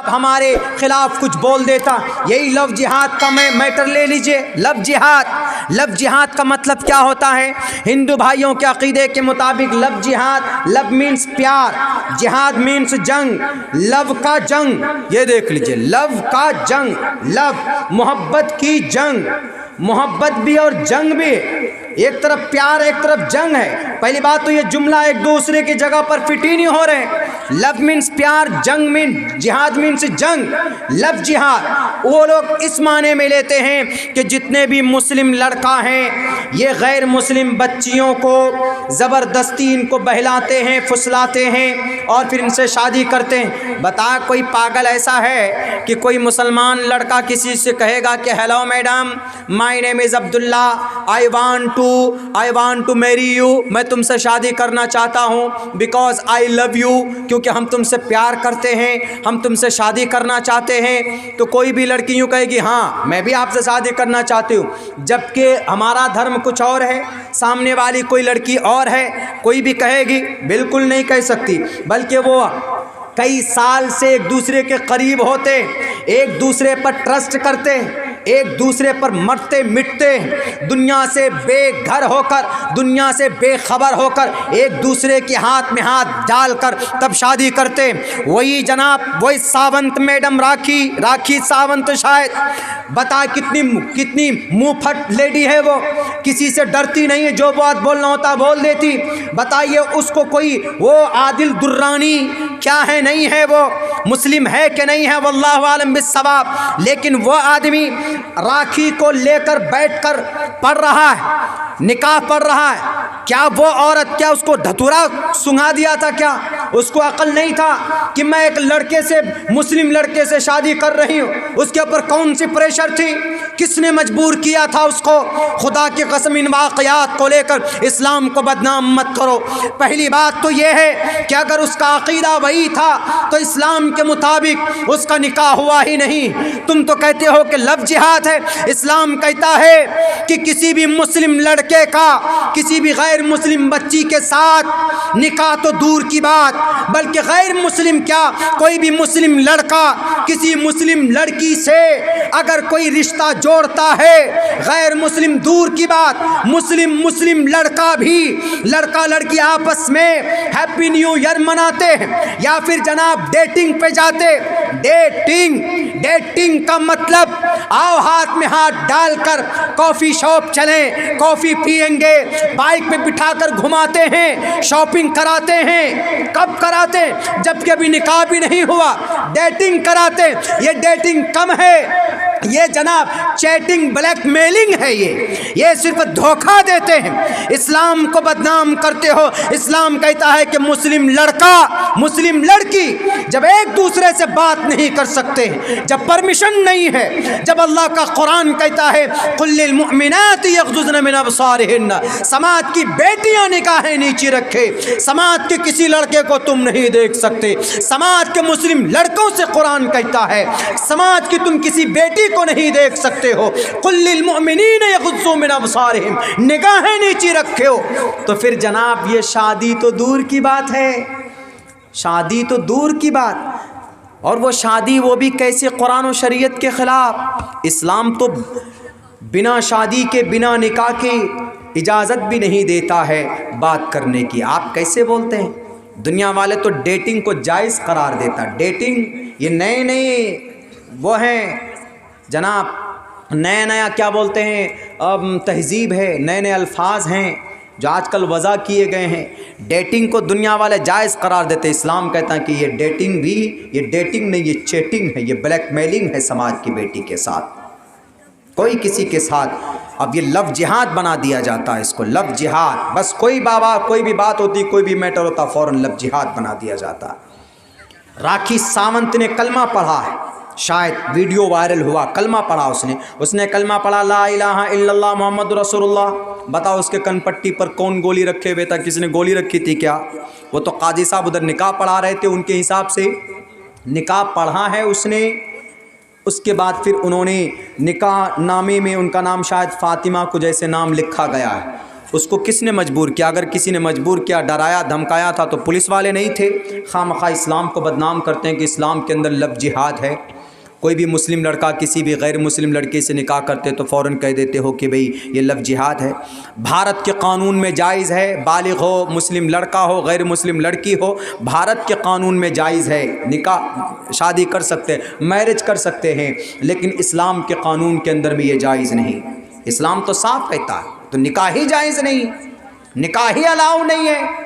हमारे खिलाफ कुछ बोल देता। यही लव जिहाद का मैटर ले लीजिए। लव जिहाद का मतलब क्या होता है? हिंदू भाइयों के अकीदे के मुताबिक लव जिहाद, लव मीन्स प्यार, जिहाद मीन्स जंग, लव का जंग। ये देख लीजिए, लव का जंग, लव मोहब्बत की जंग, मोहब्बत भी और जंग भी। एक तरफ प्यार, एक तरफ जंग है। पहली बात तो ये जुमला एक दूसरे की जगह पर फिट ही नहीं हो रहे। लव मीन्स प्यार, जंग मीन्स, जिहाद मीन्स जंग। लव जिहाद वो लोग इस माने में लेते हैं कि जितने भी मुस्लिम लड़का हैं ये गैर मुस्लिम बच्चियों को ज़बरदस्ती इनको बहलाते हैं, फुसलाते हैं और फिर इनसे शादी करते हैं। बता, कोई पागल ऐसा है कि कोई मुसलमान लड़का किसी से कहेगा कि hello madam, my name is Abdullah, I want to marry you, मैं तुमसे शादी करना चाहता हूँ बिकॉज आई लव यू, क्योंकि हम तुमसे प्यार करते हैं, हम तुमसे शादी करना चाहते हैं। तो कोई भी लड़की यूँ कहेगी हाँ मैं भी आपसे शादी करना चाहती हूँ, जबकि हमारा धर्म कुछ और है, सामने वाली कोई लड़की और है। कोई भी कहेगी? बिल्कुल नहीं कह सकती, बल्कि वो कई साल से एक दूसरे के करीब होते, एक दूसरे पर ट्रस्ट करते, एक दूसरे पर मरते मिटते, दुनिया से बेघर होकर, दुनिया से बेखबर होकर एक दूसरे के हाथ में हाथ डालकर तब शादी करते। वही जनाब, वही सावंत मैडम, राखी सावंत, शायद बता कितनी मुंहफट लेडी है वो, किसी से डरती नहीं है, जो बात बोलना होता बोल देती। बताइए उसको कोई वो आदिल दुर्रानी क्या है, नहीं है, वो मुस्लिम है कि नहीं है, वल्लाहु आलम बिस्सवाब। लेकिन वो आदमी राखी को लेकर बैठकर पढ़ रहा है, निकाह पढ़ रहा है। क्या वो औरत, क्या उसको धतूरा सुंघा दिया था? क्या उसको अकल नहीं था कि मैं एक लड़के से, मुस्लिम लड़के से शादी कर रही हूँ? उसके ऊपर कौन सी प्रेशर थी? किसने मजबूर किया था उसको? खुदा की कसम, इन वाक़यात को लेकर इस्लाम को बदनाम मत करो। पहली बात तो यह है कि अगर उसका अकीदा वही था तो इस्लाम के मुताबिक उसका निकाह हुआ ही नहीं। तुम तो कहते हो कि लव जिहाद है। इस्लाम कहता है कि किसी भी मुस्लिम लड़के का किसी भी गैर मुस्लिम बच्ची के साथ निकाह तो दूर की बात, बल्कि गैर मुस्लिम क्या, कोई भी मुस्लिम लड़का किसी मुस्लिम लड़की से अगर कोई रिश्ता जोड़ता है, गैर मुस्लिम दूर की बात, मुस्लिम लड़का भी, लड़का लड़की आपस में हैप्पी न्यू ईयर मनाते हैं या फिर जनाब डेटिंग पे जाते। डेटिंग का मतलब आओ हाथ में हाथ डालकर कॉफ़ी शॉप चलें, कॉफ़ी पिएंगे, बाइक पे बिठाकर घुमाते हैं, शॉपिंग कराते हैं। कब कराते? जबकि अभी निकाह भी नहीं हुआ, डेटिंग कराते। ये डेटिंग कम है, ये जनाब चैटिंग, ब्लैकमेलिंग है। ये सिर्फ धोखा देते हैं, इस्लाम को बदनाम करते हो। इस्लाम कहता है कि मुस्लिम लड़का, मुस्लिम लड़की जब एक दूसरे से बात नहीं कर सकते, जब परमिशन नहीं है, जब अल्लाह का कुरान कहता है कुल्लिल मुअमिनाति यग़ज़ुज़्न मिन अबसारिहिन्न, समाज की बेटियां निगाहें नीचे रखे, समाज के किसी लड़के को तुम नहीं देख सकते। समाज के मुस्लिम लड़कों से कुरान कहता है समाज की तुम किसी बेटी को नहीं देख सकते हो। कुल्लिल मुअमिनीना यग़ुज़्ज़ू मिन अबसारिहिम, निगाहें नीचे रखे हो। तो फिर जनाब ये शादी तो दूर की बात है, शादी तो दूर की बात, और वो शादी वो भी कैसे कुरान और शरीयत के ख़िलाफ़। इस्लाम तो बिना शादी के, बिना निकाह के इजाज़त भी नहीं देता है बात करने की। आप कैसे बोलते हैं? दुनिया वाले तो डेटिंग को जायज़ करार देता। डेटिंग ये नए वो हैं जनाब, नया क्या बोलते हैं, तहज़ीब है, नए अल्फाज हैं जो आजकल वज़ा किए गए हैं। डेटिंग को दुनिया वाले जायज़ करार देते। इस्लाम कहता है कि ये डेटिंग भी, ये डेटिंग नहीं, ये चैटिंग है, ये ब्लैकमेलिंग है समाज की बेटी के साथ, कोई किसी के साथ। अब ये लव जिहाद बना दिया जाता है इसको, लव जिहाद। बस कोई भी बात होती, कोई भी मैटर होता, फ़ौरन लव जिहाद बना दिया जाता। राखी सावंत ने कलमा पढ़ा है, शायद वीडियो वायरल हुआ, कलमा पढ़ा उसने कलमा पढ़ा, ला इलाहा इल्लल्लाह मुहम्मद रसूलुल्लाह। बताओ उसके कनपट्टी पर कौन गोली रखे हुए था? किसी ने गोली रखी थी क्या? वो तो काजी साहब उधर निकाह पढ़ा रहे थे, उनके हिसाब से निकाह पढ़ा है उसने। उसके बाद फिर उन्होंने निकाह नामे में उनका नाम शायद फ़ातिमा को जैसे नाम लिखा गया है, उसको किसने मजबूर किया? अगर किसी ने मजबूर किया, डराया धमकाया था तो पुलिस वाले नहीं थे। खामखा इस्लाम को बदनाम करते हैं कि इस्लाम के अंदर लव जिहाद है। कोई भी मुस्लिम लड़का किसी भी गैर मुस्लिम लड़की से निकाह करते तो फ़ौरन कह देते हो कि भाई ये लव जिहाद है। भारत के कानून में जायज़ है, बालिग हो, मुस्लिम लड़का हो, गैर मुस्लिम लड़की हो, भारत के कानून में जायज़ है, निकाह शादी कर सकते हैं, मैरिज कर सकते हैं। लेकिन इस्लाम के कानून के अंदर में ये जायज़ नहीं। इस्लाम तो साफ कहता है, तो निकाह ही जायज़ नहीं, निकाह ही अलाउ नहीं है।